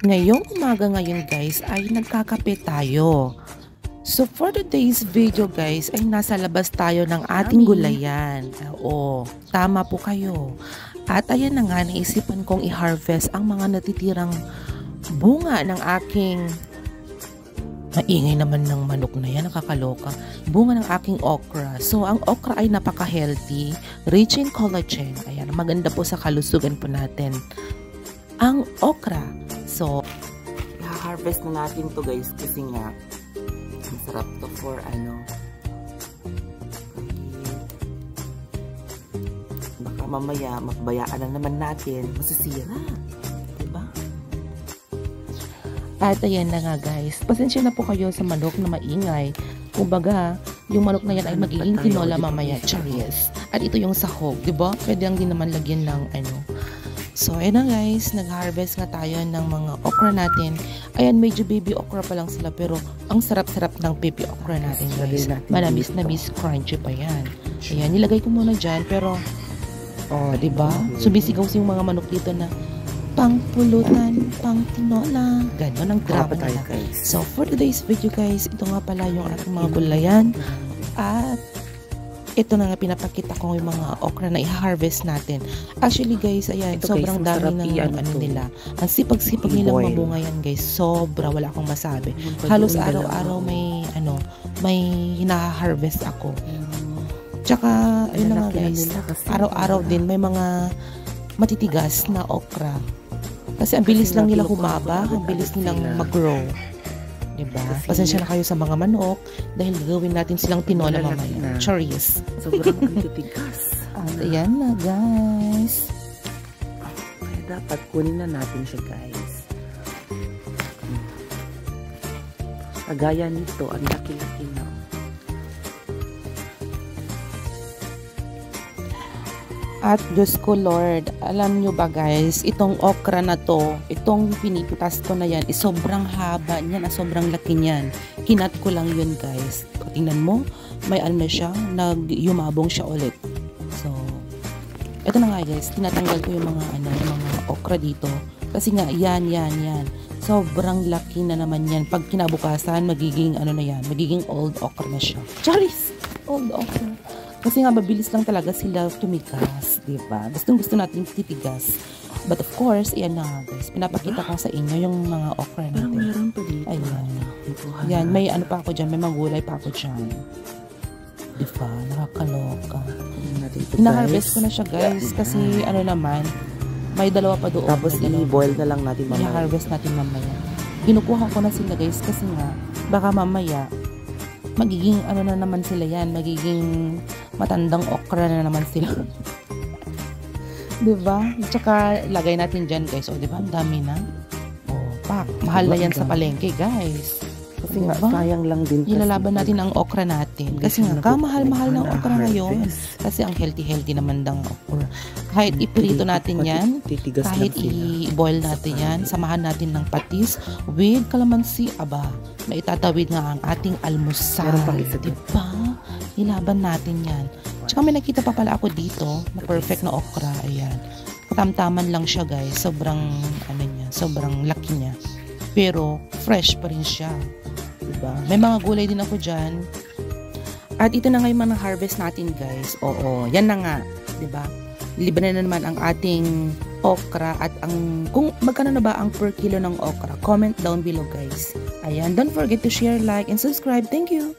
Ngayong umaga ngayon guys ay nagkakape tayo. So for today's video guys ay nasa labas tayo ng ating gulayan. Oo, tama po kayo. At ayan na nga, naisipan kong i-harvest ang mga natitirang bunga ng aking, maingay naman ng manok na yan, nakakaloka, bunga ng aking okra. So ang okra ay napaka-healthy, rich in collagen. Ayan, maganda po sa kalusugan po natin ang okra. So, i-harvest na natin to guys kasi nga masarap to for baka mamaya magbayaan na naman natin, masisira, diba? At ayan na nga guys, pasensya na po kayo sa manok na maingay. Kumbaga, yung manok na yan ay magiging tinola mamaya, charis. At ito yung sahog, diba? Pwede lang din naman lagyan ng So, ayan na guys, nag-harvest nga tayo ng mga okra natin. Ayan, medyo baby okra pa lang sila, pero ang sarap-sarap ng baby okra natin guys. Manamis na crunchy pa yan. Ayan, nilagay ko muna dyan, pero, oh, diba? Sumisigaw yung mga manok dito na, pang pulutan, pang tinola. Ganon ang drama nila. So, for today's video guys, ito nga pala yung ating mga gulayan. At, ito na nga pinapakita ko yung mga okra na i-harvest natin. Actually guys, ayan, ito sobrang guys, dami ng nila. Ang sipag-sipag nilang mabunga yan guys. Sobra, wala akong masabi. Halos araw-araw may may hina-harvest ako. Tsaka, ayun na nga guys, araw-araw din may mga matitigas na okra. Kasi ang bilis lang nila humaba, ang bilis nilang mag-grow. Diba? Pasensya na kayo sa mga manok dahil gagawin natin silang tinola mamaya. Charis. Sobrang titigas. At ayan na guys. Kaya dapat kunin na natin siya guys. Kagaya nito, ang laki-laki na. At Diyos ko Lord, alam nyo ba guys, itong okra na to, itong pinipitas ko na yan, sobrang haba niyan, sobrang laki niyan. Kinat ko lang yun guys. Tingnan mo, may na siya, yumabong siya ulit. So, ito na nga guys, tinatanggal ko yung mga okra dito. Kasi nga, yan. Sobrang laki na naman yan. Pag kinabukasan, magiging magiging old okra na siya. Charis! Old okra. Kasi nga, mabilis lang talaga sila tumigas, diba? Gustong-gusto natin titigas. But of course, ayan na nga guys. Pinapakita ko sa inyo yung mga okra natin. Parang meron pa dito. Ayan. Yan, may pa ako dyan. May magulay pa ako dyan. Diba? Nakakaloka. Hina-harvest ko na siya guys. Kasi naman, may dalawa pa doon. Tapos i-boil na lang natin mamaya. I-harvest natin mamaya. Kinukuha ko na sila guys kasi nga, baka mamaya, magiging na naman sila yan, magiging matandang okra na naman sila. Diba? Tsaka lagay natin dyan guys. O diba? Ang dami na. O, pak. Mahal na yan sa palengke guys. Kasi nga, sayang lang din. Ilalaban natin ang okra natin. Kasi nga, kamahal-mahal ng okra ngayon. Kasi ang healthy-healthy naman ng okra. Kahit ipirito natin yan, kahit i-boil natin yan, samahan natin ng patis with calamansi, aba, maitatawid nga ang ating almusal. Diba? Ilaban natin yan. Tsaka may nakita pa pala ako dito na perfect na okra. Ayan. Katamtaman lang siya guys. Sobrang, sobrang laki niya. Pero, fresh pa rin siya. Diba? May mga gulay din ako dyan. At ito na nga yung mga harvest natin guys. Oo, yan na nga. Diba? Libre na naman ang ating okra. At kung magkano na ba ang per kilo ng okra, comment down below guys. Ayan, don't forget to share, like, and subscribe. Thank you!